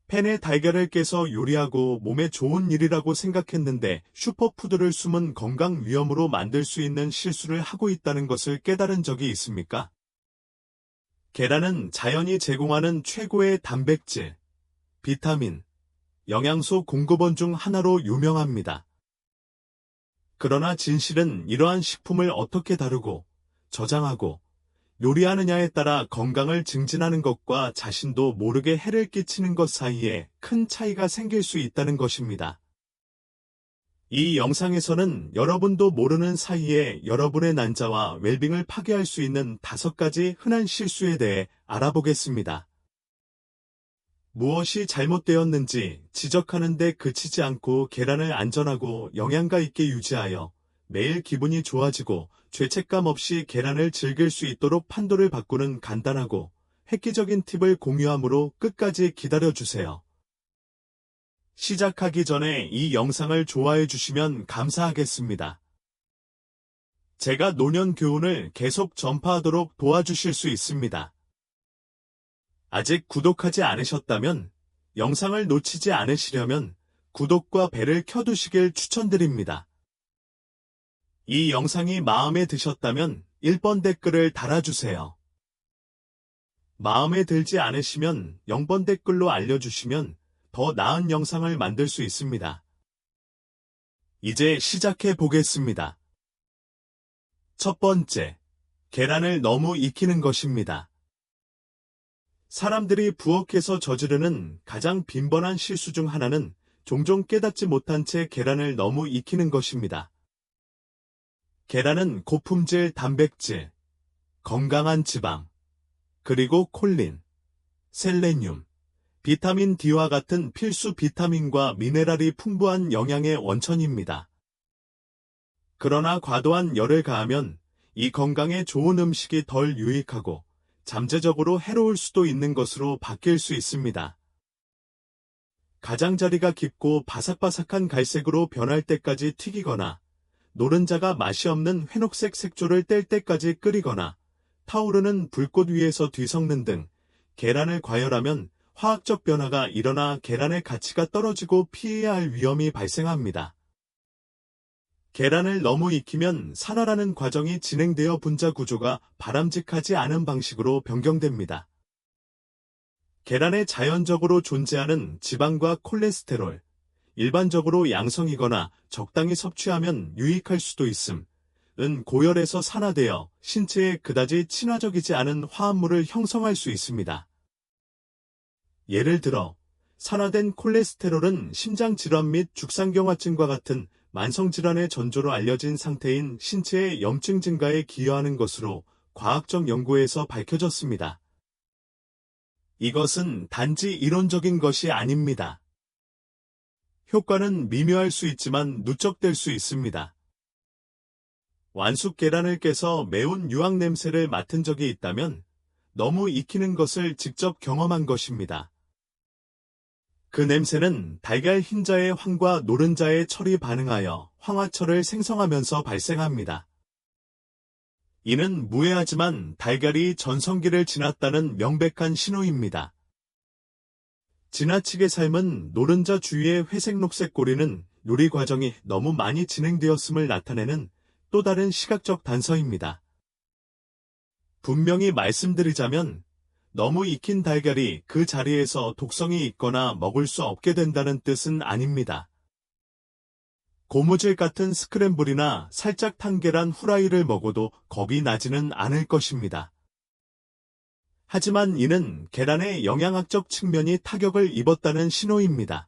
팬에 달걀을 깨서 요리하고 몸에 좋은 일이라고 생각했는데 슈퍼푸드를 숨은 건강 위험으로 만들 수 있는 실수를 하고 있다는 것을 깨달은 적이 있습니까? 계란은 자연이 제공하는 최고의 단백질, 비타민, 영양소 공급원 중 하나로 유명합니다. 그러나 진실은 이러한 식품을 어떻게 다루고, 저장하고, 요리하느냐에 따라 건강을 증진하는 것과 자신도 모르게 해를 끼치는 것 사이에 큰 차이가 생길 수 있다는 것입니다. 이 영상에서는 여러분도 모르는 사이에 여러분의 난자와 웰빙을 파괴할 수 있는 5가지 흔한 실수에 대해 알아보겠습니다. 무엇이 잘못되었는지 지적하는 데 그치지 않고 계란을 안전하고 영양가 있게 유지하여 매일 기분이 좋아지고 죄책감 없이 계란을 즐길 수 있도록 판도를 바꾸는 간단하고 획기적인 팁을 공유하므로 끝까지 기다려주세요. 시작하기 전에 이 영상을 좋아해 주시면 감사하겠습니다. 제가 노년 교훈을 계속 전파하도록 도와주실 수 있습니다. 아직 구독하지 않으셨다면 영상을 놓치지 않으시려면 구독과 벨을 켜두시길 추천드립니다. 이 영상이 마음에 드셨다면 1번 댓글을 달아주세요. 마음에 들지 않으시면 0번 댓글로 알려주시면 더 나은 영상을 만들 수 있습니다. 이제 시작해 보겠습니다. 첫 번째, 계란을 너무 익히는 것입니다. 사람들이 부엌에서 저지르는 가장 빈번한 실수 중 하나는 종종 깨닫지 못한 채 계란을 너무 익히는 것입니다. 계란은 고품질 단백질, 건강한 지방, 그리고 콜린, 셀레늄, 비타민 D와 같은 필수 비타민과 미네랄이 풍부한 영양의 원천입니다. 그러나 과도한 열을 가하면 이 건강에 좋은 음식이 덜 유익하고 잠재적으로 해로울 수도 있는 것으로 바뀔 수 있습니다. 가장자리가 깊고 바삭바삭한 갈색으로 변할 때까지 튀기거나 노른자가 맛이 없는 회녹색 색조를 뗄 때까지 끓이거나 타오르는 불꽃 위에서 뒤섞는 등 계란을 과열하면 화학적 변화가 일어나 계란의 가치가 떨어지고 피해야 할 위험이 발생합니다. 계란을 너무 익히면 산화라는 과정이 진행되어 분자 구조가 바람직하지 않은 방식으로 변경됩니다. 계란에 자연적으로 존재하는 지방과 콜레스테롤, 일반적으로 양성이거나 적당히 섭취하면 유익할 수도 있음, 은 고열에서 산화되어 신체에 그다지 친화적이지 않은 화합물을 형성할 수 있습니다. 예를 들어, 산화된 콜레스테롤은 심장질환 및 죽상경화증과 같은 만성질환의 전조로 알려진 상태인 신체의 염증 증가에 기여하는 것으로 과학적 연구에서 밝혀졌습니다. 이것은 단지 이론적인 것이 아닙니다. 효과는 미묘할 수 있지만 누적될 수 있습니다. 완숙 계란을 깨서 매운 유황 냄새를 맡은 적이 있다면 너무 익히는 것을 직접 경험한 것입니다. 그 냄새는 달걀 흰자의 황과 노른자의 철이 반응하여 황화철을 생성하면서 발생합니다. 이는 무해하지만 달걀이 전성기를 지났다는 명백한 신호입니다. 지나치게 삶은 노른자 주위의 회색-녹색 고리는 요리 과정이 너무 많이 진행되었음을 나타내는 또 다른 시각적 단서입니다. 분명히 말씀드리자면 너무 익힌 달걀이 그 자리에서 독성이 있거나 먹을 수 없게 된다는 뜻은 아닙니다. 고무줄 같은 스크램블이나 살짝 탄 계란 후라이를 먹어도 겁이 나지는 않을 것입니다. 하지만 이는 계란의 영양학적 측면이 타격을 입었다는 신호입니다.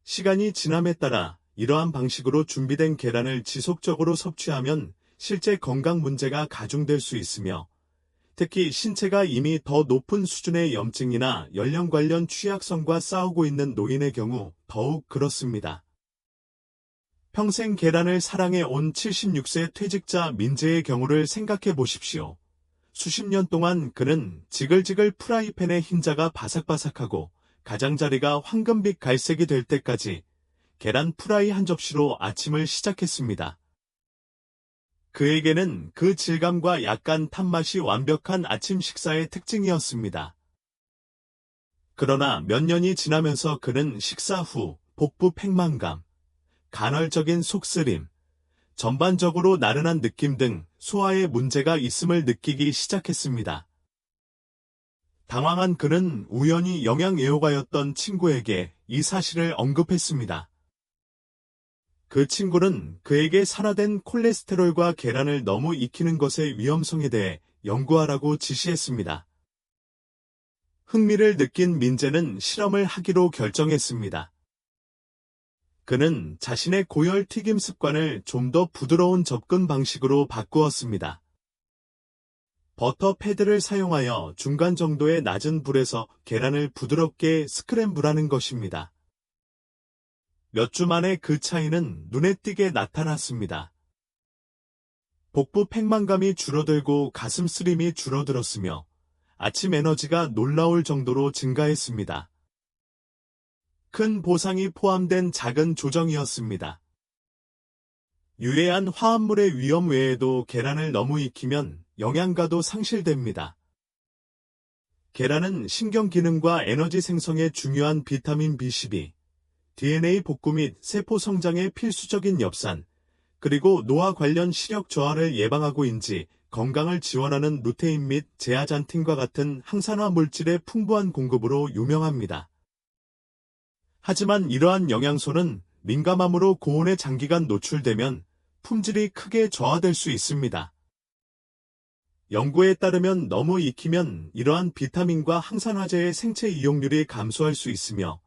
시간이 지남에 따라 이러한 방식으로 준비된 계란을 지속적으로 섭취하면 실제 건강 문제가 가중될 수 있으며 특히 신체가 이미 더 높은 수준의 염증이나 연령 관련 취약성과 싸우고 있는 노인의 경우 더욱 그렇습니다. 평생 계란을 사랑해 온 76세 퇴직자 민재의 경우를 생각해 보십시오. 수십 년 동안 그는 지글지글 프라이팬의 흰자가 바삭바삭하고 가장자리가 황금빛 갈색이 될 때까지 계란 프라이 한 접시로 아침을 시작했습니다. 그에게는 그 질감과 약간 탄맛이 완벽한 아침 식사의 특징이었습니다. 그러나 몇 년이 지나면서 그는 식사 후 복부 팽만감, 간헐적인 속쓰림, 전반적으로 나른한 느낌 등 소화에 문제가 있음을 느끼기 시작했습니다. 당황한 그는 우연히 영양애호가였던 친구에게 이 사실을 언급했습니다. 그 친구는 그에게 산화된 콜레스테롤과 계란을 너무 익히는 것의 위험성에 대해 연구하라고 지시했습니다. 흥미를 느낀 민재는 실험을 하기로 결정했습니다. 그는 자신의 고열 튀김 습관을 좀 더 부드러운 접근 방식으로 바꾸었습니다. 버터 패드를 사용하여 중간 정도의 낮은 불에서 계란을 부드럽게 스크램블하는 것입니다. 몇 주 만에 그 차이는 눈에 띄게 나타났습니다. 복부 팽만감이 줄어들고 가슴 쓰림이 줄어들었으며 아침 에너지가 놀라울 정도로 증가했습니다. 큰 보상이 포함된 작은 조정이었습니다. 유해한 화합물의 위험 외에도 계란을 너무 익히면 영양가도 상실됩니다. 계란은 신경기능과 에너지 생성에 중요한 비타민 B12, DNA 복구 및 세포 성장에 필수적인 엽산, 그리고 노화 관련 시력 저하를 예방하고인지 건강을 지원하는 루테인 및 제아잔틴과 같은 항산화 물질의 풍부한 공급으로 유명합니다. 하지만 이러한 영양소는 민감함으로 고온에 장기간 노출되면 품질이 크게 저하될 수 있습니다. 연구에 따르면 너무 익히면 이러한 비타민과 항산화제의 생체 이용률이 감소할 수 있으며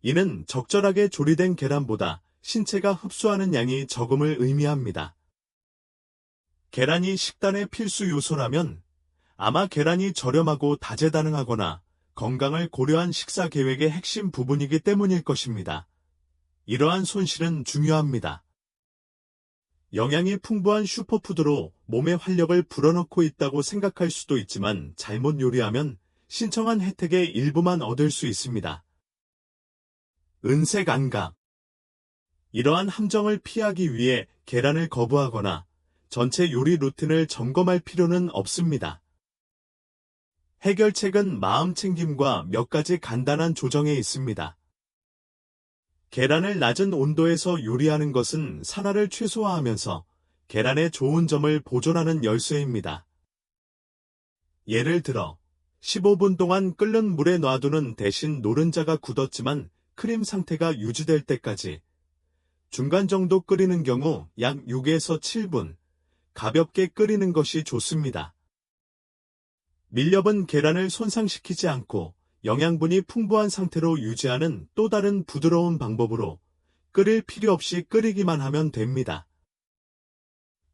이는 적절하게 조리된 계란보다 신체가 흡수하는 양이 적음을 의미합니다. 계란이 식단의 필수 요소라면 아마 계란이 저렴하고 다재다능하거나 건강을 고려한 식사 계획의 핵심 부분이기 때문일 것입니다. 이러한 손실은 중요합니다. 영양이 풍부한 슈퍼푸드로 몸의 활력을 불어넣고 있다고 생각할 수도 있지만 잘못 요리하면 신청한 혜택의 일부만 얻을 수 있습니다. 은색 안감. 이러한 함정을 피하기 위해 계란을 거부하거나 전체 요리 루틴을 점검할 필요는 없습니다. 해결책은 마음 챙김과 몇 가지 간단한 조정에 있습니다. 계란을 낮은 온도에서 요리하는 것은 산화를 최소화하면서 계란의 좋은 점을 보존하는 열쇠입니다. 예를 들어 15분 동안 끓는 물에 놔두는 대신 노른자가 굳었지만 크림 상태가 유지될 때까지, 중간 정도 끓이는 경우 약 6에서 7분, 가볍게 끓이는 것이 좋습니다. 밀렵은 계란을 손상시키지 않고 영양분이 풍부한 상태로 유지하는 또 다른 부드러운 방법으로 끓일 필요 없이 끓이기만 하면 됩니다.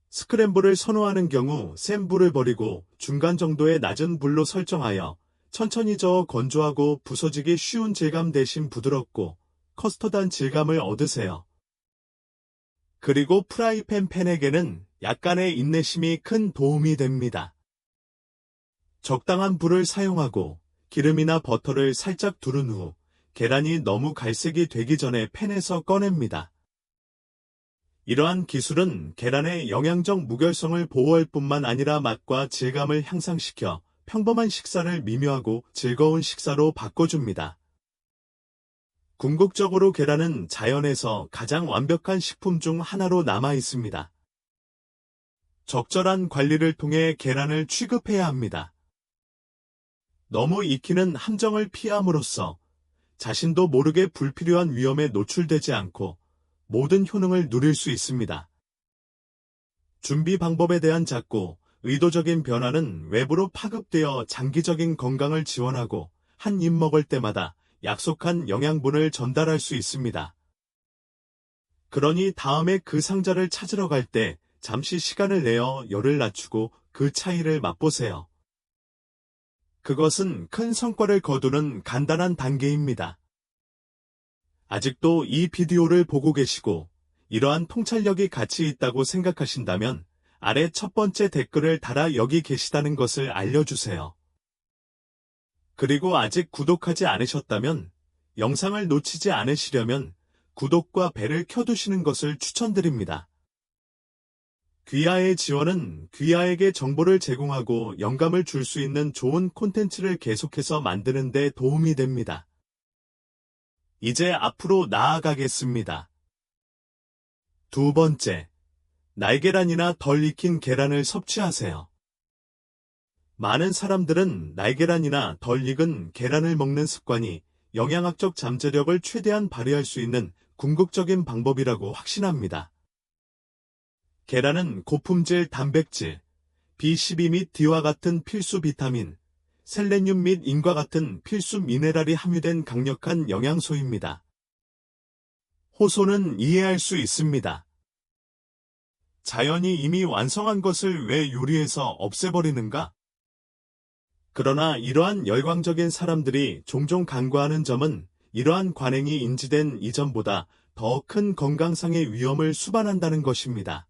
스크램블을 선호하는 경우 센 불을 버리고 중간 정도의 낮은 불로 설정하여 천천히 저어 건조하고 부서지기 쉬운 질감 대신 부드럽고 커스터드한 질감을 얻으세요. 그리고 프라이팬 팬에게는 약간의 인내심이 큰 도움이 됩니다. 적당한 불을 사용하고 기름이나 버터를 살짝 두른 후 계란이 너무 갈색이 되기 전에 팬에서 꺼냅니다. 이러한 기술은 계란의 영양적 무결성을 보호할 뿐만 아니라 맛과 질감을 향상시켜 평범한 식사를 미묘하고 즐거운 식사로 바꿔줍니다. 궁극적으로 계란은 자연에서 가장 완벽한 식품 중 하나로 남아 있습니다. 적절한 관리를 통해 계란을 취급해야 합니다. 너무 익히는 함정을 피함으로써 자신도 모르게 불필요한 위험에 노출되지 않고 모든 효능을 누릴 수 있습니다. 준비 방법에 대한 작고 의도적인 변화는 외부로 파급되어 장기적인 건강을 지원하고 한 입 먹을 때마다 약속한 영양분을 전달할 수 있습니다. 그러니 다음에 그 상자를 찾으러 갈 때 잠시 시간을 내어 열을 낮추고 그 차이를 맛보세요. 그것은 큰 성과를 거두는 간단한 단계입니다. 아직도 이 비디오를 보고 계시고 이러한 통찰력이 가치 있다고 생각하신다면 아래 첫 번째 댓글을 달아 여기 계시다는 것을 알려주세요. 그리고 아직 구독하지 않으셨다면 영상을 놓치지 않으시려면 구독과 벨을 켜두시는 것을 추천드립니다. 귀하의 지원은 귀하에게 정보를 제공하고 영감을 줄 수 있는 좋은 콘텐츠를 계속해서 만드는 데 도움이 됩니다. 이제 앞으로 나아가겠습니다. 두 번째, 날계란이나 덜 익힌 계란을 섭취하세요. 많은 사람들은 날계란이나 덜 익은 계란을 먹는 습관이 영양학적 잠재력을 최대한 발휘할 수 있는 궁극적인 방법이라고 확신합니다. 계란은 고품질 단백질, B12 및 D와 같은 필수 비타민, 셀레늄 및 인과 같은 필수 미네랄이 함유된 강력한 영양소입니다. 호소는 이해할 수 있습니다. 자연이 이미 완성한 것을 왜 요리해서 없애버리는가? 그러나 이러한 열광적인 사람들이 종종 간과하는 점은 이러한 관행이 인지된 이전보다 더 큰 건강상의 위험을 수반한다는 것입니다.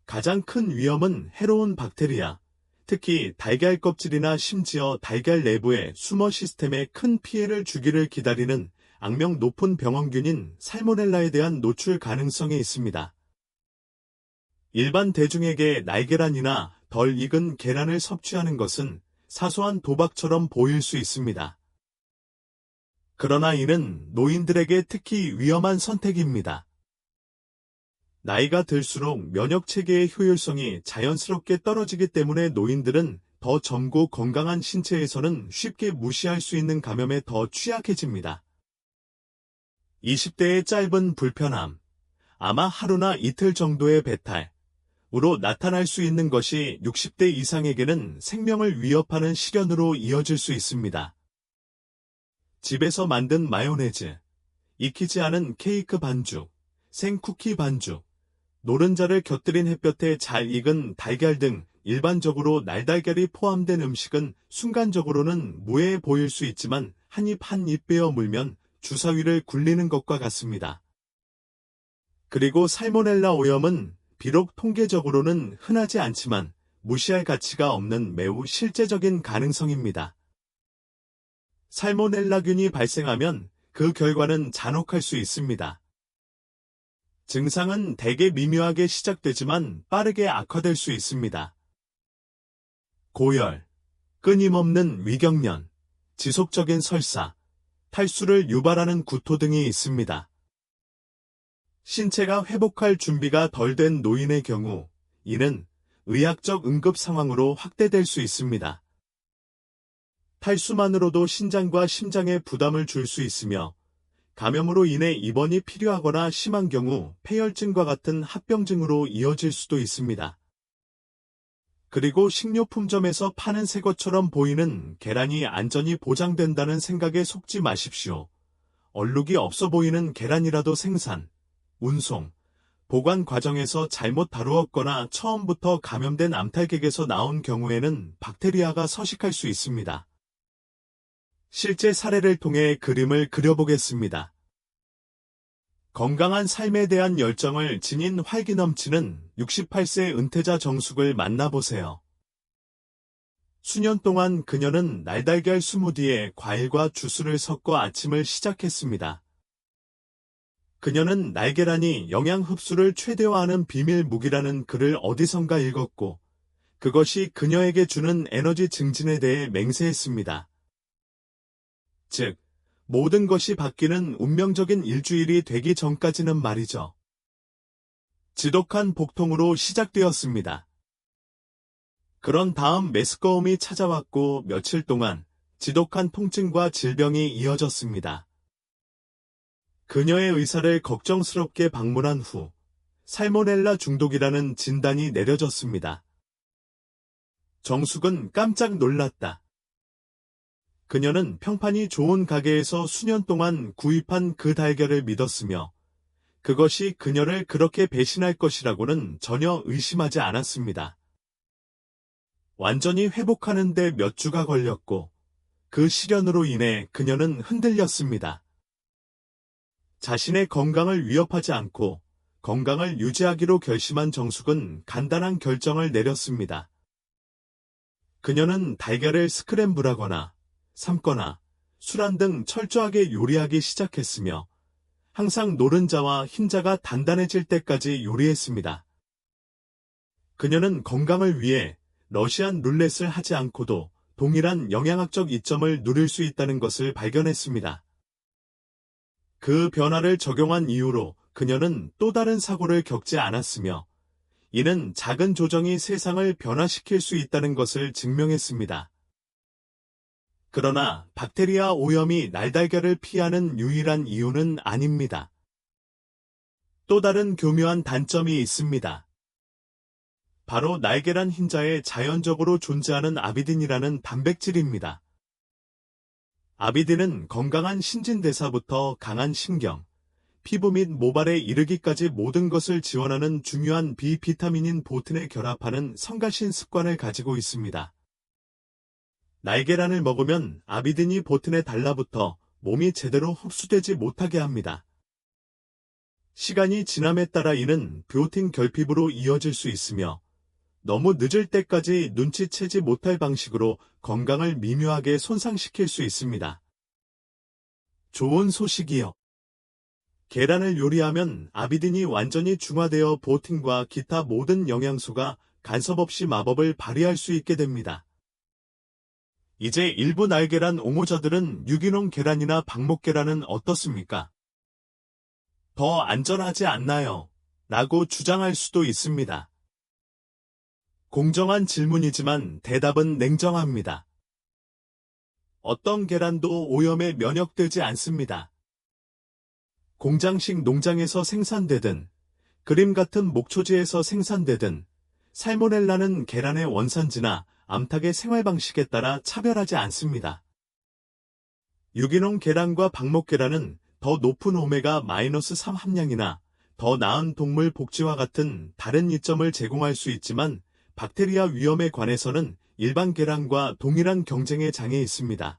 가장 큰 위험은 해로운 박테리아, 특히 달걀 껍질이나 심지어 달걀 내부의 수머 시스템에 큰 피해를 주기를 기다리는 악명 높은 병원균인 살모넬라에 대한 노출 가능성이 있습니다. 일반 대중에게 날계란이나 덜 익은 계란을 섭취하는 것은 사소한 도박처럼 보일 수 있습니다. 그러나 이는 노인들에게 특히 위험한 선택입니다. 나이가 들수록 면역체계의 효율성이 자연스럽게 떨어지기 때문에 노인들은 더 젊고 건강한 신체에서는 쉽게 무시할 수 있는 감염에 더 취약해집니다. 20대의 짧은 불편함, 아마 하루나 이틀 정도의 배탈으로 나타날 수 있는 것이 60대 이상에게는 생명을 위협하는 시련으로 이어질 수 있습니다. 집에서 만든 마요네즈, 익히지 않은 케이크 반죽, 생쿠키 반죽, 노른자를 곁들인 햇볕에 잘 익은 달걀 등 일반적으로 날달걀이 포함된 음식은 순간적으로는 무해해 보일 수 있지만 한 입 한 입 베어 물면 주사위를 굴리는 것과 같습니다. 그리고 살모넬라 오염은 비록 통계적으로는 흔하지 않지만 무시할 가치가 없는 매우 실제적인 가능성입니다. 살모넬라균이 발생하면 그 결과는 잔혹할 수 있습니다. 증상은 대개 미묘하게 시작되지만 빠르게 악화될 수 있습니다. 고열, 끊임없는 위경련, 지속적인 설사, 탈수를 유발하는 구토 등이 있습니다. 신체가 회복할 준비가 덜 된 노인의 경우 이는 의학적 응급 상황으로 확대될 수 있습니다. 탈수만으로도 신장과 심장에 부담을 줄 수 있으며 감염으로 인해 입원이 필요하거나 심한 경우 폐혈증과 같은 합병증으로 이어질 수도 있습니다. 그리고 식료품점에서 파는 새 것처럼 보이는 계란이 안전이 보장된다는 생각에 속지 마십시오. 얼룩이 없어 보이는 계란이라도 생산, 운송, 보관 과정에서 잘못 다루었거나 처음부터 감염된 암탈객에서 나온 경우에는 박테리아가 서식할 수 있습니다. 실제 사례를 통해 그림을 그려보겠습니다. 건강한 삶에 대한 열정을 지닌 활기 넘치는 68세 은퇴자 정숙을 만나보세요. 수년 동안 그녀는 날달걀 스무디에 과일과 주스를 섞어 아침을 시작했습니다. 그녀는 날계란이 영양 흡수를 최대화하는 비밀 무기라는 글을 어디선가 읽었고, 그것이 그녀에게 주는 에너지 증진에 대해 맹세했습니다. 즉, 모든 것이 바뀌는 운명적인 일주일이 되기 전까지는 말이죠. 지독한 복통으로 시작되었습니다. 그런 다음 메스꺼움이 찾아왔고 며칠 동안 지독한 통증과 질병이 이어졌습니다. 그녀의 의사를 걱정스럽게 방문한 후 살모넬라 중독이라는 진단이 내려졌습니다. 정숙은 깜짝 놀랐다. 그녀는 평판이 좋은 가게에서 수년 동안 구입한 그 달걀을 믿었으며 그것이 그녀를 그렇게 배신할 것이라고는 전혀 의심하지 않았습니다. 완전히 회복하는 데 몇 주가 걸렸고 그 시련으로 인해 그녀는 흔들렸습니다. 자신의 건강을 위협하지 않고 건강을 유지하기로 결심한 정숙은 간단한 결정을 내렸습니다. 그녀는 달걀을 스크램블하거나 삶거나 수란 등 철저하게 요리하기 시작했으며 항상 노른자와 흰자가 단단해질 때까지 요리했습니다. 그녀는 건강을 위해 러시안 룰렛을 하지 않고도 동일한 영양학적 이점을 누릴 수 있다는 것을 발견했습니다. 그 변화를 적용한 이후로 그녀는 또 다른 사고를 겪지 않았으며, 이는 작은 조정이 세상을 변화시킬 수 있다는 것을 증명했습니다. 그러나 박테리아 오염이 날달걀을 피하는 유일한 이유는 아닙니다. 또 다른 교묘한 단점이 있습니다. 바로 날계란 흰자에 자연적으로 존재하는 아비딘이라는 단백질입니다. 아비딘은 건강한 신진대사부터 강한 신경, 피부 및 모발에 이르기까지 모든 것을 지원하는 중요한 비비타민인 보튼에 결합하는 성가신 습관을 가지고 있습니다. 날계란을 먹으면 아비딘이 보튼에 달라붙어 몸이 제대로 흡수되지 못하게 합니다. 시간이 지남에 따라 이는 비오틴 결핍으로 이어질 수 있으며, 너무 늦을 때까지 눈치채지 못할 방식으로 건강을 미묘하게 손상시킬 수 있습니다. 좋은 소식이요. 계란을 요리하면 아비딘이 완전히 중화되어 보틴과 기타 모든 영양소가 간섭 없이 마법을 발휘할 수 있게 됩니다. 이제 일부 날계란 옹호자들은 유기농 계란이나 방목계란은 어떻습니까? 더 안전하지 않나요? 라고 주장할 수도 있습니다. 공정한 질문이지만 대답은 냉정합니다. 어떤 계란도 오염에 면역되지 않습니다. 공장식 농장에서 생산되든, 그림 같은 목초지에서 생산되든, 살모넬라는 계란의 원산지나 암탉의 생활 방식에 따라 차별하지 않습니다. 유기농 계란과 방목 계란은 더 높은 오메가-3 함량이나 더 나은 동물 복지와 같은 다른 이점을 제공할 수 있지만, 박테리아 위험에 관해서는 일반 계란과 동일한 경쟁의 장에 있습니다.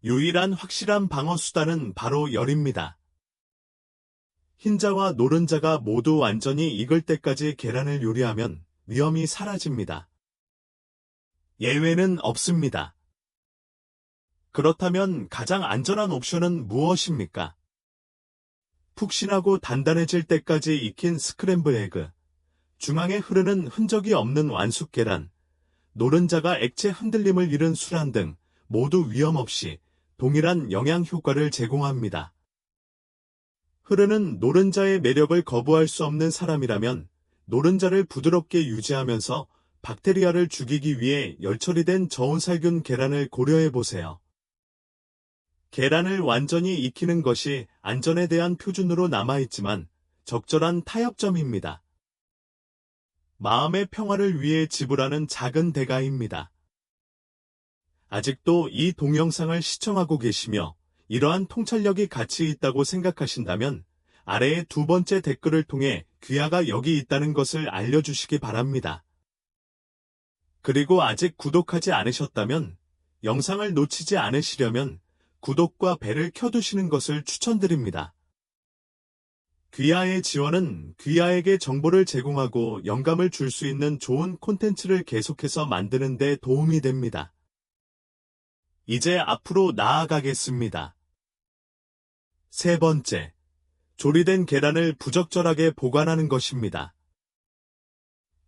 유일한 확실한 방어 수단은 바로 열입니다. 흰자와 노른자가 모두 완전히 익을 때까지 계란을 요리하면 위험이 사라집니다. 예외는 없습니다. 그렇다면 가장 안전한 옵션은 무엇입니까? 푹신하고 단단해질 때까지 익힌 스크램블 에그, 중앙에 흐르는 흔적이 없는 완숙 계란, 노른자가 액체 흔들림을 잃은 수란 등 모두 위험 없이 동일한 영양 효과를 제공합니다. 흐르는 노른자의 매력을 거부할 수 없는 사람이라면 노른자를 부드럽게 유지하면서 박테리아를 죽이기 위해 열처리된 저온살균 계란을 고려해 보세요. 계란을 완전히 익히는 것이 안전에 대한 표준으로 남아있지만 적절한 타협점입니다. 마음의 평화를 위해 지불하는 작은 대가입니다. 아직도 이 동영상을 시청하고 계시며 이러한 통찰력이 가치 있다고 생각하신다면 아래의 두 번째 댓글을 통해 귀하가 여기 있다는 것을 알려주시기 바랍니다. 그리고 아직 구독하지 않으셨다면 영상을 놓치지 않으시려면 구독과 벨을 켜두시는 것을 추천드립니다. 귀하의 지원은 귀하에게 정보를 제공하고 영감을 줄 수 있는 좋은 콘텐츠를 계속해서 만드는 데 도움이 됩니다. 이제 앞으로 나아가겠습니다. 세 번째, 조리된 계란을 부적절하게 보관하는 것입니다.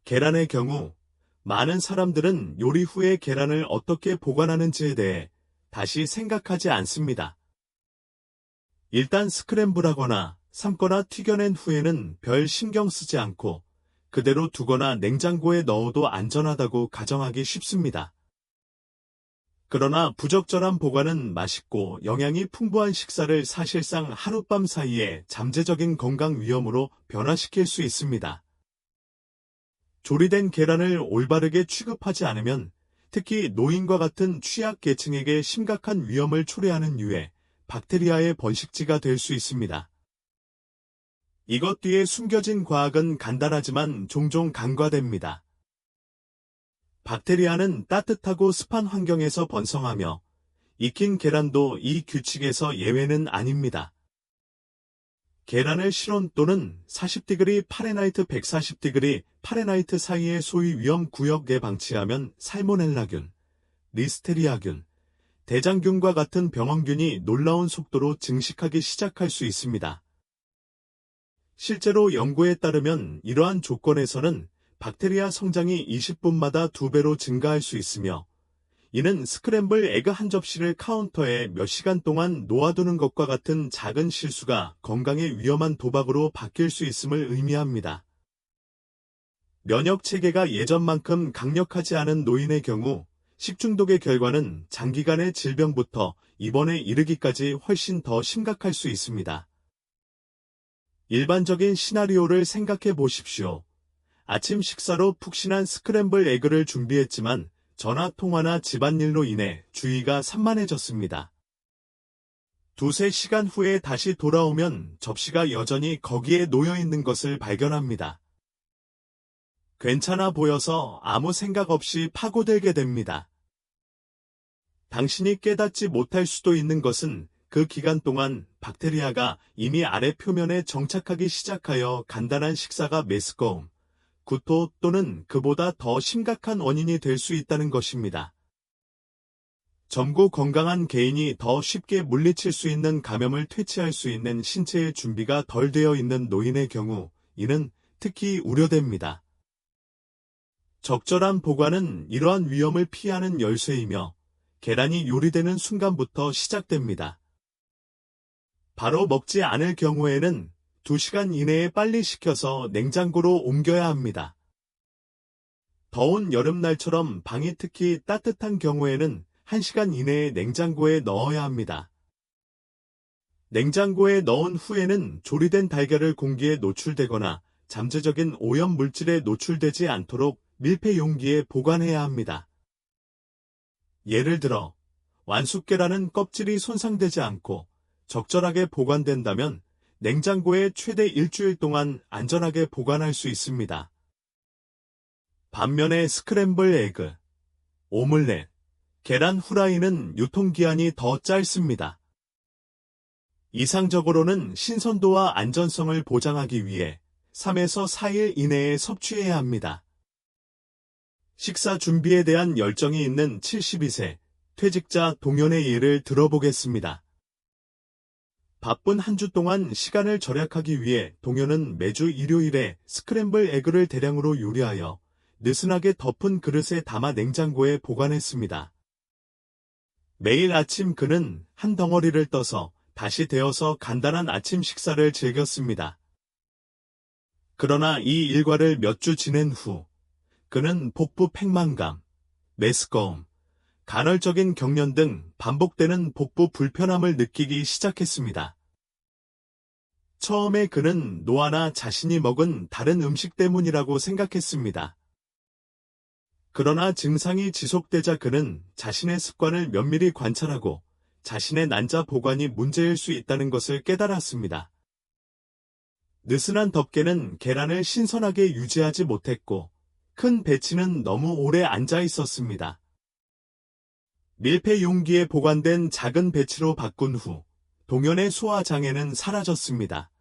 계란의 경우 많은 사람들은 요리 후에 계란을 어떻게 보관하는지에 대해 다시 생각하지 않습니다. 일단 스크램블하거나 삶거나 튀겨낸 후에는 별 신경 쓰지 않고 그대로 두거나 냉장고에 넣어도 안전하다고 가정하기 쉽습니다. 그러나 부적절한 보관은 맛있고 영양이 풍부한 식사를 사실상 하룻밤 사이에 잠재적인 건강 위험으로 변화시킬 수 있습니다. 조리된 계란을 올바르게 취급하지 않으면 특히 노인과 같은 취약계층에게 심각한 위험을 초래하는 유해 박테리아의 번식지가 될 수 있습니다. 이것 뒤에 숨겨진 과학은 간단하지만 종종 간과됩니다. 박테리아는 따뜻하고 습한 환경에서 번성하며 익힌 계란도 이 규칙에서 예외는 아닙니다. 계란을 실온 또는 40°, 파레나이트 140° 파레나이트 사이의 소위 위험 구역에 방치하면 살모넬라균, 리스테리아균, 대장균과 같은 병원균이 놀라운 속도로 증식하기 시작할 수 있습니다. 실제로 연구에 따르면 이러한 조건에서는 박테리아 성장이 20분마다 2배로 증가할 수 있으며, 이는 스크램블 에그 한 접시를 카운터에 몇 시간 동안 놓아두는 것과 같은 작은 실수가 건강에 위험한 도박으로 바뀔 수 있음을 의미합니다. 면역 체계가 예전만큼 강력하지 않은 노인의 경우 식중독의 결과는 장기간의 질병부터 입원에 이르기까지 훨씬 더 심각할 수 있습니다. 일반적인 시나리오를 생각해 보십시오. 아침 식사로 푹신한 스크램블 에그를 준비했지만 전화 통화나 집안일로 인해 주의가 산만해졌습니다. 2~3시간 후에 다시 돌아오면 접시가 여전히 거기에 놓여 있는 것을 발견합니다. 괜찮아 보여서 아무 생각 없이 파고들게 됩니다. 당신이 깨닫지 못할 수도 있는 것은 그 기간 동안 박테리아가 이미 아래 표면에 정착하기 시작하여 간단한 식사가 메스꺼움, 구토 또는 그보다 더 심각한 원인이 될 수 있다는 것입니다. 젊고 건강한 개인이 더 쉽게 물리칠 수 있는 감염을 퇴치할 수 있는 신체의 준비가 덜 되어 있는 노인의 경우 이는 특히 우려됩니다. 적절한 보관은 이러한 위험을 피하는 열쇠이며 계란이 요리되는 순간부터 시작됩니다. 바로 먹지 않을 경우에는 2시간 이내에 빨리 식혀서 냉장고로 옮겨야 합니다. 더운 여름날처럼 방이 특히 따뜻한 경우에는 1시간 이내에 냉장고에 넣어야 합니다. 냉장고에 넣은 후에는 조리된 달걀을 공기에 노출되거나 잠재적인 오염 물질에 노출되지 않도록 밀폐 용기에 보관해야 합니다. 예를 들어 완숙 계란은 껍질이 손상되지 않고 적절하게 보관된다면 냉장고에 최대 일주일 동안 안전하게 보관할 수 있습니다. 반면에 스크램블 에그, 오믈렛, 계란 후라이는 유통기한이 더 짧습니다. 이상적으로는 신선도와 안전성을 보장하기 위해 3에서 4일 이내에 섭취해야 합니다. 식사 준비에 대한 열정이 있는 72세 퇴직자 동현의 예를 들어보겠습니다. 바쁜 한 주 동안 시간을 절약하기 위해 동현은 매주 일요일에 스크램블 에그를 대량으로 요리하여 느슨하게 덮은 그릇에 담아 냉장고에 보관했습니다. 매일 아침 그는 한 덩어리를 떠서 다시 데워서 간단한 아침 식사를 즐겼습니다. 그러나 이 일과를 몇 주 지낸 후 그는 복부 팽만감, 메스꺼움, 간헐적인 경련 등 반복되는 복부 불편함을 느끼기 시작했습니다. 처음에 그는 노아나 자신이 먹은 다른 음식 때문이라고 생각했습니다. 그러나 증상이 지속되자 그는 자신의 습관을 면밀히 관찰하고 자신의 난자 보관이 문제일 수 있다는 것을 깨달았습니다. 느슨한 덮개는 계란을 신선하게 유지하지 못했고 큰 배치는 너무 오래 앉아 있었습니다. 밀폐 용기에 보관된 작은 배치로 바꾼 후 동현의 소화 장애는 사라졌습니다.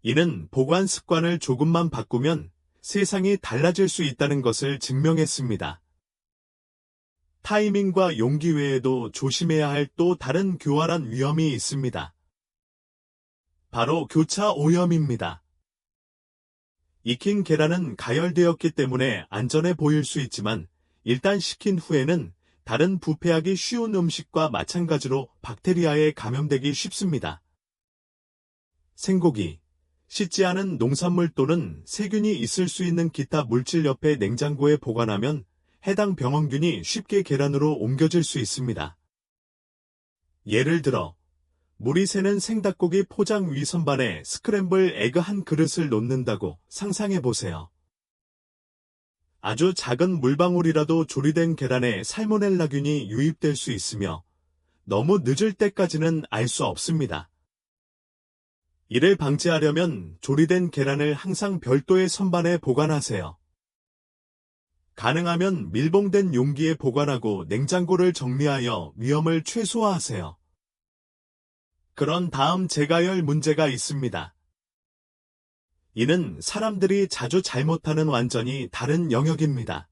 이는 보관 습관을 조금만 바꾸면 세상이 달라질 수 있다는 것을 증명했습니다. 타이밍과 용기 외에도 조심해야 할 또 다른 교활한 위험이 있습니다. 바로 교차 오염입니다. 익힌 계란은 가열되었기 때문에 안전해 보일 수 있지만 일단 식힌 후에는 다른 부패하기 쉬운 음식과 마찬가지로 박테리아에 감염되기 쉽습니다. 생고기, 씻지 않은 농산물 또는 세균이 있을 수 있는 기타 물질 옆에 냉장고에 보관하면 해당 병원균이 쉽게 계란으로 옮겨질 수 있습니다. 예를 들어 물이 새는 생닭고기 포장 위 선반에 스크램블 에그 한 그릇을 놓는다고 상상해 보세요. 아주 작은 물방울이라도 조리된 계란에 살모넬라균이 유입될 수 있으며 너무 늦을 때까지는 알 수 없습니다. 이를 방지하려면 조리된 계란을 항상 별도의 선반에 보관하세요. 가능하면 밀봉된 용기에 보관하고 냉장고를 정리하여 위험을 최소화하세요. 그런 다음 재가열 문제가 있습니다. 이는 사람들이 자주 잘못하는 완전히 다른 영역입니다.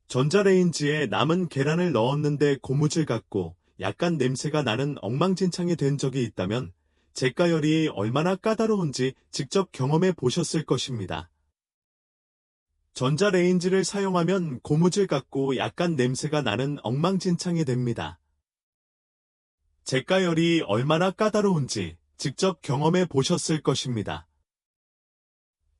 전자레인지에 남은 계란을 넣었는데 고무줄 같고 약간 냄새가 나는 엉망진창이 된 적이 있다면 재가열이 얼마나 까다로운지 직접 경험해 보셨을 것입니다. 전자레인지를 사용하면 고무줄 같고 약간 냄새가 나는 엉망진창이 됩니다. 제가열이 얼마나 까다로운지 직접 경험해 보셨을 것입니다.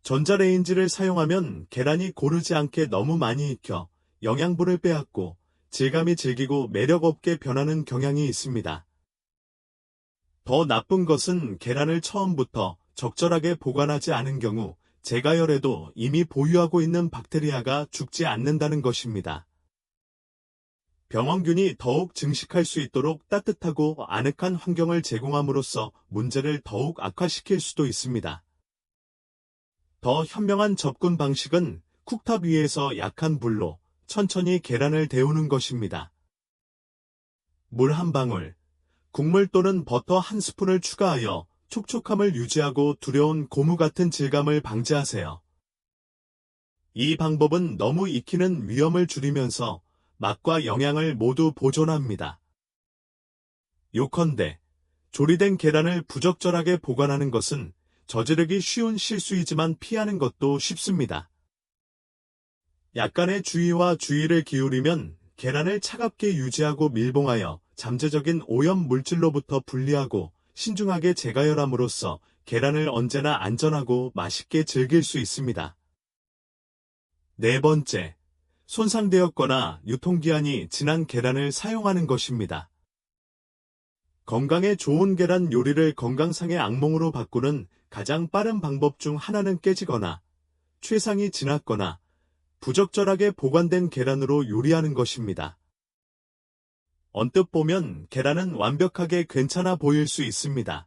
전자레인지를 사용하면 계란이 고르지 않게 너무 많이 익혀 영양분을 빼앗고 질감이 질기고 매력 없게 변하는 경향이 있습니다. 더 나쁜 것은 계란을 처음부터 적절하게 보관하지 않은 경우 제가열에도 이미 보유하고 있는 박테리아가 죽지 않는다는 것입니다. 병원균이 더욱 증식할 수 있도록 따뜻하고 아늑한 환경을 제공함으로써 문제를 더욱 악화시킬 수도 있습니다. 더 현명한 접근 방식은 쿡탑 위에서 약한 불로 천천히 계란을 데우는 것입니다. 물 한 방울, 국물 또는 버터 한 스푼을 추가하여 촉촉함을 유지하고 두려운 고무 같은 질감을 방지하세요. 이 방법은 너무 익히는 위험을 줄이면서 맛과 영양을 모두 보존합니다. 요컨대 조리된 계란을 부적절하게 보관하는 것은 저지르기 쉬운 실수이지만 피하는 것도 쉽습니다. 약간의 주의와 주의를 기울이면 계란을 차갑게 유지하고 밀봉하여 잠재적인 오염 물질로부터 분리하고 신중하게 재가열함으로써 계란을 언제나 안전하고 맛있게 즐길 수 있습니다. 네 번째, 손상되었거나 유통기한이 지난 계란을 사용하는 것입니다. 건강에 좋은 계란 요리를 건강상의 악몽으로 바꾸는 가장 빠른 방법 중 하나는 깨지거나 최상이 지났거나 부적절하게 보관된 계란으로 요리하는 것입니다. 언뜻 보면 계란은 완벽하게 괜찮아 보일 수 있습니다.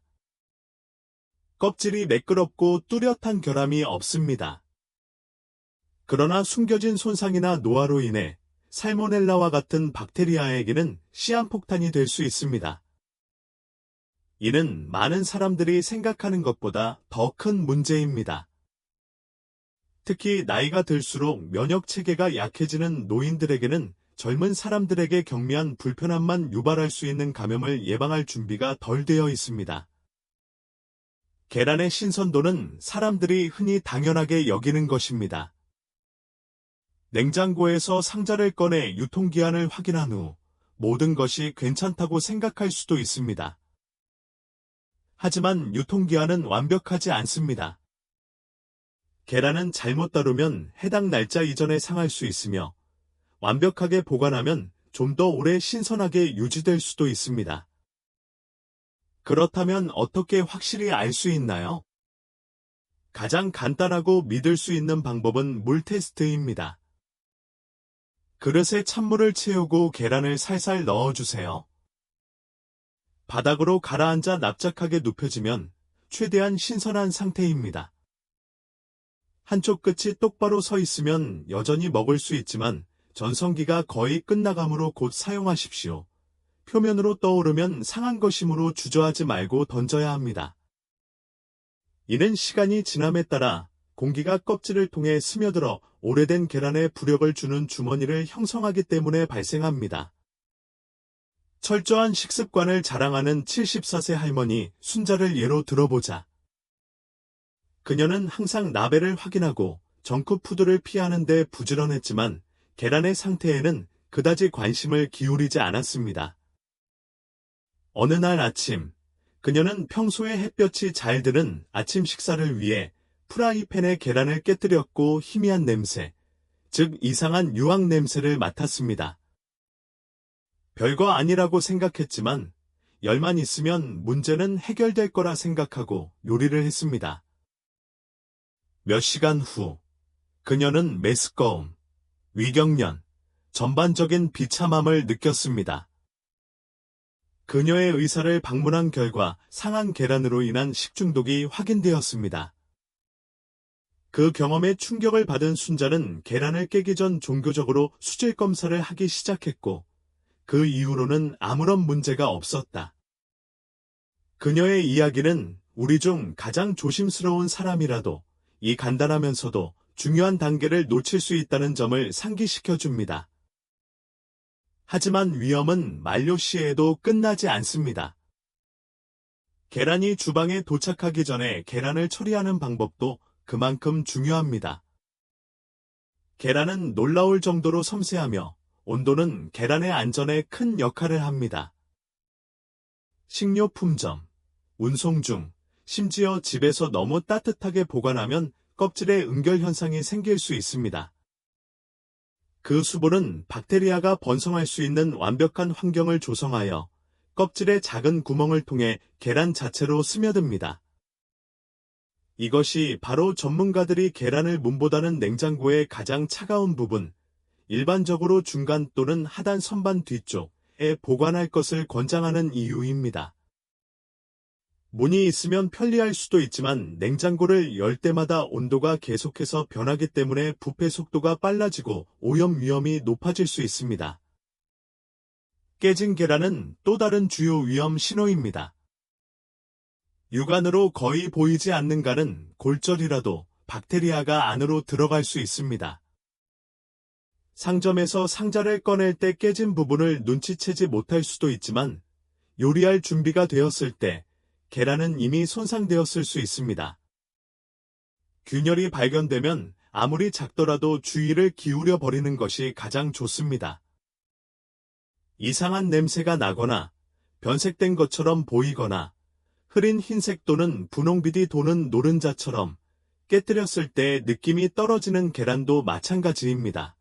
껍질이 매끄럽고 뚜렷한 결함이 없습니다. 그러나 숨겨진 손상이나 노화로 인해 살모넬라와 같은 박테리아에게는 시한폭탄이 될 수 있습니다. 이는 많은 사람들이 생각하는 것보다 더 큰 문제입니다. 특히 나이가 들수록 면역체계가 약해지는 노인들에게는 젊은 사람들에게 경미한 불편함만 유발할 수 있는 감염을 예방할 준비가 덜 되어 있습니다. 계란의 신선도는 사람들이 흔히 당연하게 여기는 것입니다. 냉장고에서 상자를 꺼내 유통기한을 확인한 후 모든 것이 괜찮다고 생각할 수도 있습니다. 하지만 유통기한은 완벽하지 않습니다. 계란은 잘못 다루면 해당 날짜 이전에 상할 수 있으며 완벽하게 보관하면 좀 더 오래 신선하게 유지될 수도 있습니다. 그렇다면 어떻게 확실히 알 수 있나요? 가장 간단하고 믿을 수 있는 방법은 물 테스트입니다. 그릇에 찬물을 채우고 계란을 살살 넣어주세요. 바닥으로 가라앉아 납작하게 눕혀지면 최대한 신선한 상태입니다. 한쪽 끝이 똑바로 서 있으면 여전히 먹을 수 있지만 전성기가 거의 끝나가므로 곧 사용하십시오. 표면으로 떠오르면 상한 것이므로 주저하지 말고 던져야 합니다. 이는 시간이 지남에 따라 공기가 껍질을 통해 스며들어 오래된 계란에 부력을 주는 주머니를 형성하기 때문에 발생합니다. 철저한 식습관을 자랑하는 74세 할머니 순자를 예로 들어보자. 그녀는 항상 라벨을 확인하고 정크푸드를 피하는 데 부지런했지만 계란의 상태에는 그다지 관심을 기울이지 않았습니다. 어느 날 아침, 그녀는 평소에 햇볕이 잘 드는 아침 식사를 위해 프라이팬에 계란을 깨뜨렸고 희미한 냄새, 즉 이상한 유황 냄새를 맡았습니다. 별거 아니라고 생각했지만 열만 있으면 문제는 해결될 거라 생각하고 요리를 했습니다. 몇 시간 후, 그녀는 메스꺼움, 위경련, 전반적인 비참함을 느꼈습니다. 그녀의 의사를 방문한 결과 상한 계란으로 인한 식중독이 확인되었습니다. 그 경험에 충격을 받은 순자는 계란을 깨기 전 종교적으로 수질 검사를 하기 시작했고 그 이후로는 아무런 문제가 없었다. 그녀의 이야기는 우리 중 가장 조심스러운 사람이라도 이 간단하면서도 중요한 단계를 놓칠 수 있다는 점을 상기시켜 줍니다. 하지만 위험은 만료 시에도 끝나지 않습니다. 계란이 주방에 도착하기 전에 계란을 처리하는 방법도 그만큼 중요합니다. 계란은 놀라울 정도로 섬세하며 온도는 계란의 안전에 큰 역할을 합니다. 식료품점, 운송 중, 심지어 집에서 너무 따뜻하게 보관하면 껍질에 응결 현상이 생길 수 있습니다. 그 수분은 박테리아가 번성할 수 있는 완벽한 환경을 조성하여 껍질의 작은 구멍을 통해 계란 자체로 스며듭니다. 이것이 바로 전문가들이 계란을 문보다는 냉장고의 가장 차가운 부분, 일반적으로 중간 또는 하단 선반 뒤쪽에 보관할 것을 권장하는 이유입니다. 문이 있으면 편리할 수도 있지만 냉장고를 열 때마다 온도가 계속해서 변하기 때문에 부패 속도가 빨라지고 오염 위험이 높아질 수 있습니다. 깨진 계란은 또 다른 주요 위험 신호입니다. 육안으로 거의 보이지 않는 간은 골절이라도 박테리아가 안으로 들어갈 수 있습니다. 상점에서 상자를 꺼낼 때 깨진 부분을 눈치채지 못할 수도 있지만 요리할 준비가 되었을 때 계란은 이미 손상되었을 수 있습니다. 균열이 발견되면 아무리 작더라도 주의를 기울여 버리는 것이 가장 좋습니다. 이상한 냄새가 나거나 변색된 것처럼 보이거나 흐린 흰색 또는 분홍빛이 도는 노른자처럼 깨뜨렸을 때 느낌이 떨어지는 계란도 마찬가지입니다.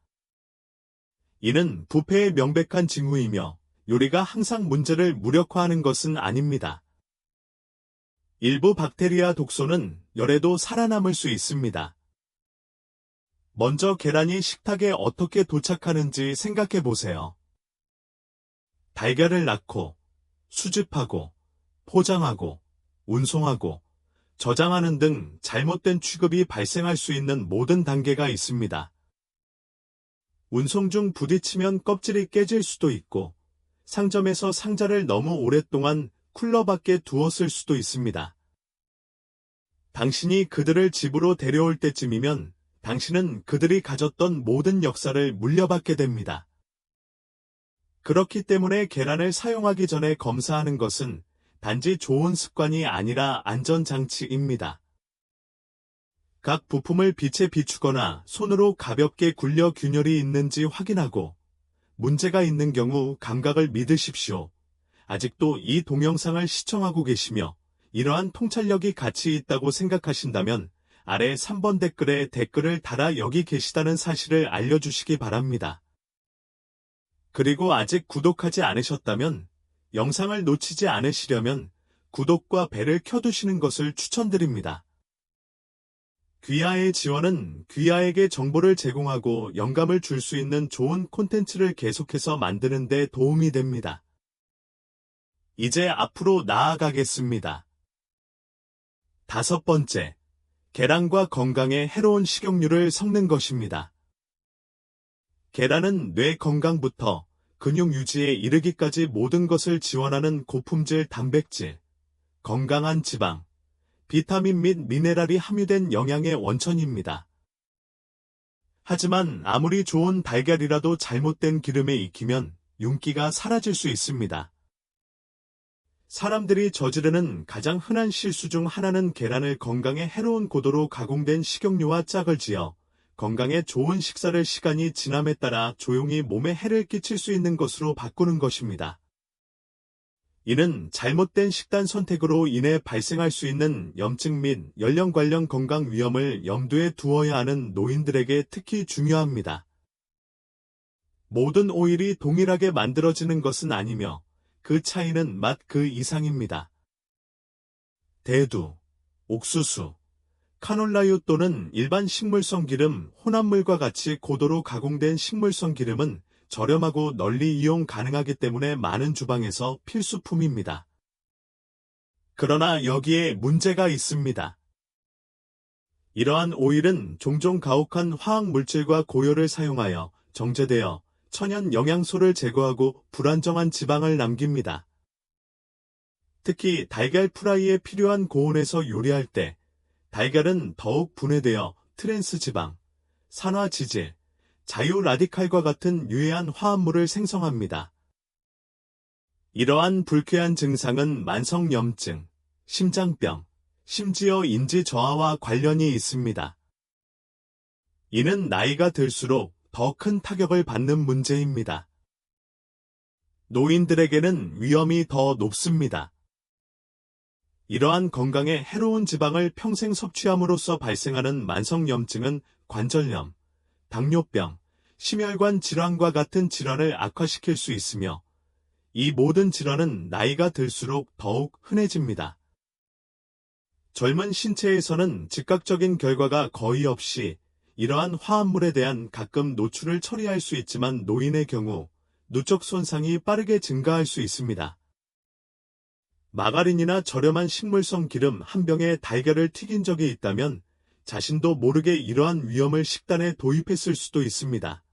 이는 부패의 명백한 징후이며 요리가 항상 문제를 무력화하는 것은 아닙니다. 일부 박테리아 독소는 열에도 살아남을 수 있습니다. 먼저 계란이 식탁에 어떻게 도착하는지 생각해 보세요. 달걀을 낳고, 수집하고, 포장하고, 운송하고, 저장하는 등 잘못된 취급이 발생할 수 있는 모든 단계가 있습니다. 운송 중 부딪히면 껍질이 깨질 수도 있고, 상점에서 상자를 너무 오랫동안 쿨러 밖에 두었을 수도 있습니다. 당신이 그들을 집으로 데려올 때쯤이면 당신은 그들이 가졌던 모든 역사를 물려받게 됩니다. 그렇기 때문에 계란을 사용하기 전에 검사하는 것은 단지 좋은 습관이 아니라 안전장치입니다. 각 부품을 빛에 비추거나 손으로 가볍게 굴려 균열이 있는지 확인하고 문제가 있는 경우 감각을 믿으십시오. 아직도 이 동영상을 시청하고 계시며 이러한 통찰력이 가치 있다고 생각하신다면 아래 3번 댓글에 댓글을 달아 여기 계시다는 사실을 알려주시기 바랍니다. 그리고 아직 구독하지 않으셨다면 영상을 놓치지 않으시려면 구독과 벨을 켜두시는 것을 추천드립니다. 귀하의 지원은 귀하에게 정보를 제공하고 영감을 줄 수 있는 좋은 콘텐츠를 계속해서 만드는 데 도움이 됩니다. 이제 앞으로 나아가겠습니다. 5번째, 계란과 건강에 해로운 식용유를 섞는 것입니다. 계란은 뇌 건강부터 근육 유지에 이르기까지 모든 것을 지원하는 고품질 단백질, 건강한 지방, 비타민 및 미네랄이 함유된 영양의 원천입니다. 하지만 아무리 좋은 달걀이라도 잘못된 기름에 익히면 윤기가 사라질 수 있습니다. 사람들이 저지르는 가장 흔한 실수 중 하나는 계란을 건강에 해로운 고도로 가공된 식용유와 짝을 지어 건강에 좋은 식사를 시간이 지남에 따라 조용히 몸에 해를 끼칠 수 있는 것으로 바꾸는 것입니다. 이는 잘못된 식단 선택으로 인해 발생할 수 있는 염증 및 연령 관련 건강 위험을 염두에 두어야 하는 노인들에게 특히 중요합니다. 모든 오일이 동일하게 만들어지는 것은 아니며 그 차이는 맛 그 이상입니다. 대두, 옥수수, 카놀라유 또는 일반 식물성 기름, 혼합물과 같이 고도로 가공된 식물성 기름은 저렴하고 널리 이용 가능하기 때문에 많은 주방에서 필수품입니다. 그러나 여기에 문제가 있습니다. 이러한 오일은 종종 가혹한 화학물질과 고열을 사용하여 정제되어 천연 영양소를 제거하고 불안정한 지방을 남깁니다. 특히 달걀 프라이에 필요한 고온에서 요리할 때 달걀은 더욱 분해되어 트랜스 지방, 산화 지질, 자유 라디칼과 같은 유해한 화합물을 생성합니다. 이러한 불쾌한 증상은 만성염증, 심장병, 심지어 인지 저하와 관련이 있습니다. 이는 나이가 들수록 더 큰 타격을 받는 문제입니다. 노인들에게는 위험이 더 높습니다. 이러한 건강에 해로운 지방을 평생 섭취함으로써 발생하는 만성염증은 관절염, 당뇨병, 심혈관 질환과 같은 질환을 악화시킬 수 있으며 이 모든 질환은 나이가 들수록 더욱 흔해집니다. 젊은 신체에서는 즉각적인 결과가 거의 없이 이러한 화합물에 대한 가끔 노출을 처리할 수 있지만 노인의 경우 누적 손상이 빠르게 증가할 수 있습니다. 마가린이나 저렴한 식물성 기름 한 병에 달걀을 튀긴 적이 있다면 자신도 모르게 이러한 위험을 식단에 도입했을 수도 있습니다.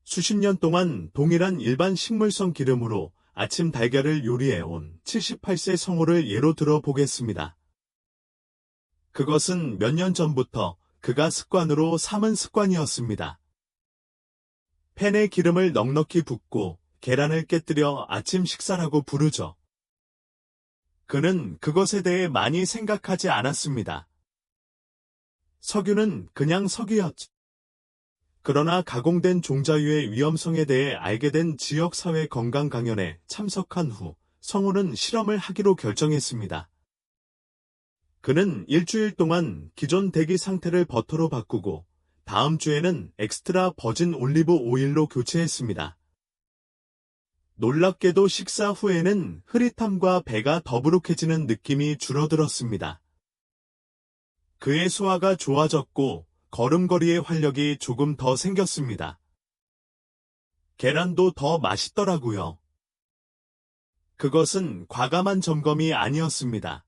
수십 년 동안 동일한 일반 식물성 기름으로 아침 달걀을 요리해온 78세 성우를 예로 들어 보겠습니다. 그것은 몇 년 전부터 그가 습관으로 삼은 습관이었습니다. 팬에 기름을 넉넉히 붓고 계란을 깨뜨려 아침 식사라고 부르죠. 그는 그것에 대해 많이 생각하지 않았습니다. 석유는 그냥 석유였죠. 그러나 가공된 종자유의 위험성에 대해 알게 된 지역사회 건강 강연에 참석한 후 성우는 실험을 하기로 결정했습니다. 그는 일주일 동안 기존 대기 상태를 버터로 바꾸고 다음 주에는 엑스트라 버진 올리브 오일로 교체했습니다. 놀랍게도 식사 후에는 흐릿함과 배가 더부룩해지는 느낌이 줄어들었습니다. 그의 소화가 좋아졌고 걸음걸이의 활력이 조금 더 생겼습니다. 계란도 더 맛있더라고요. 그것은 과감한 점검이 아니었습니다.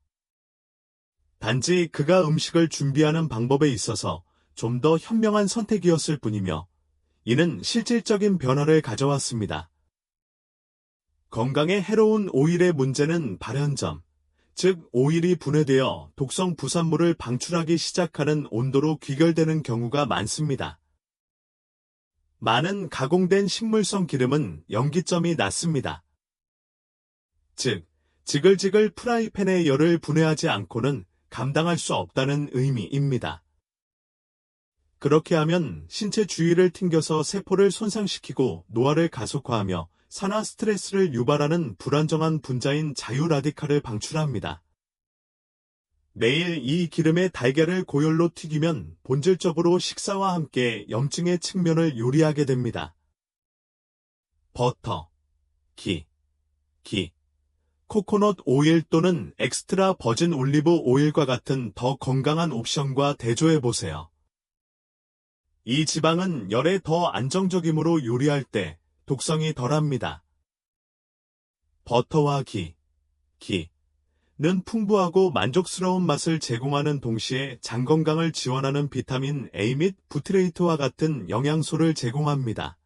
단지 그가 음식을 준비하는 방법에 있어서 좀 더 현명한 선택이었을 뿐이며 이는 실질적인 변화를 가져왔습니다. 건강에 해로운 오일의 문제는 발현점, 즉 오일이 분해되어 독성 부산물을 방출하기 시작하는 온도로 귀결되는 경우가 많습니다. 많은 가공된 식물성 기름은 염기점이 낮습니다. 즉, 지글지글 프라이팬의 열을 분해하지 않고는 감당할 수 없다는 의미입니다. 그렇게 하면 신체 주위를 튕겨서 세포를 손상시키고 노화를 가속화하며 산화 스트레스를 유발하는 불안정한 분자인 자유라디칼을 방출합니다. 매일 이 기름의 달걀을 고열로 튀기면 본질적으로 식사와 함께 염증의 측면을 요리하게 됩니다. 버터, 기, 코코넛 오일 또는 엑스트라 버진 올리브 오일과 같은 더 건강한 옵션과 대조해보세요. 이 지방은 열에 더 안정적이므로 요리할 때 독성이 덜합니다. 버터와 기는 풍부하고 만족스러운 맛을 제공하는 동시에 장 건강을 지원하는 비타민 A 및 부티레이트와 같은 영양소를 제공합니다.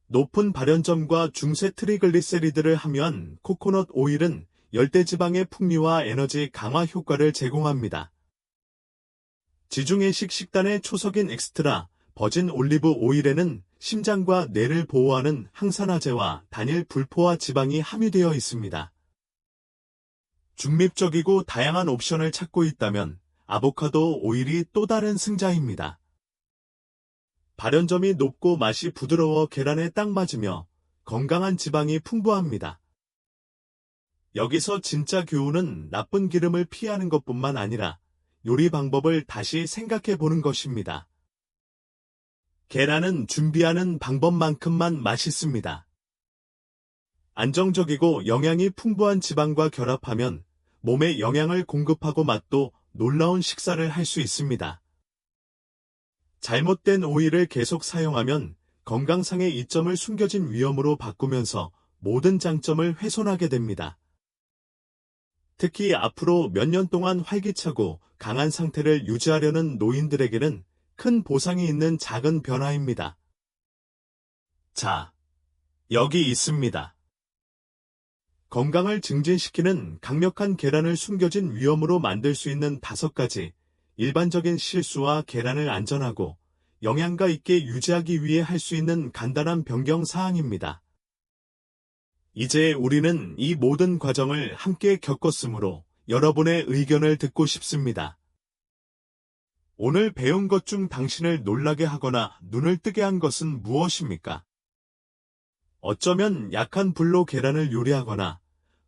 높은 발연점과 중세 트리글리세리드를 함유한 코코넛 오일은 열대지방의 풍미와 에너지 강화 효과를 제공합니다. 지중해식 식단의 초석인 엑스트라 버진 올리브 오일에는 심장과 뇌를 보호하는 항산화제와 단일 불포화 지방이 함유되어 있습니다. 중립적이고 다양한 옵션을 찾고 있다면 아보카도 오일이 또 다른 승자입니다. 발연점이 높고 맛이 부드러워 계란에 딱 맞으며 건강한 지방이 풍부합니다. 여기서 진짜 교훈은 나쁜 기름을 피하는 것뿐만 아니라 요리 방법을 다시 생각해 보는 것입니다. 계란은 준비하는 방법만큼만 맛있습니다. 안정적이고 영양이 풍부한 지방과 결합하면 몸에 영양을 공급하고 맛도 놀라운 식사를 할 수 있습니다. 잘못된 오일을 계속 사용하면 건강상의 이점을 숨겨진 위험으로 바꾸면서 모든 장점을 훼손하게 됩니다. 특히 앞으로 몇 년 동안 활기차고 강한 상태를 유지하려는 노인들에게는 큰 보상이 있는 작은 변화입니다. 자, 여기 있습니다. 건강을 증진시키는 강력한 계란을 숨겨진 위험으로 만들 수 있는 5가지 일반적인 실수와 계란을 안전하고 영양가 있게 유지하기 위해 할 수 있는 간단한 변경 사항입니다. 이제 우리는 이 모든 과정을 함께 겪었으므로 여러분의 의견을 듣고 싶습니다. 오늘 배운 것 중 당신을 놀라게 하거나 눈을 뜨게 한 것은 무엇입니까? 어쩌면 약한 불로 계란을 요리하거나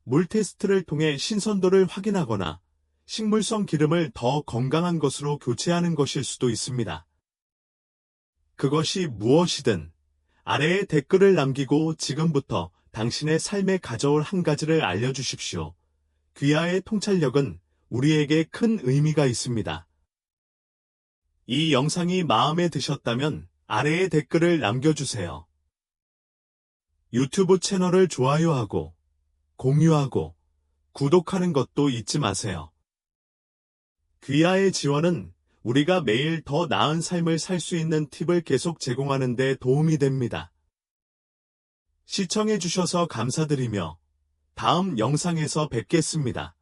물 테스트를 통해 신선도를 확인하거나 식물성 기름을 더 건강한 것으로 교체하는 것일 수도 있습니다. 그것이 무엇이든 아래에 댓글을 남기고 지금부터 당신의 삶에 가져올 한 가지를 알려주십시오. 귀하의 통찰력은 우리에게 큰 의미가 있습니다. 이 영상이 마음에 드셨다면 아래에 댓글을 남겨주세요. 유튜브 채널을 좋아요하고 공유하고 구독하는 것도 잊지 마세요. 귀하의 지원은 우리가 매일 더 나은 삶을 살 수 있는 팁을 계속 제공하는 데 도움이 됩니다. 시청해주셔서 감사드리며 다음 영상에서 뵙겠습니다.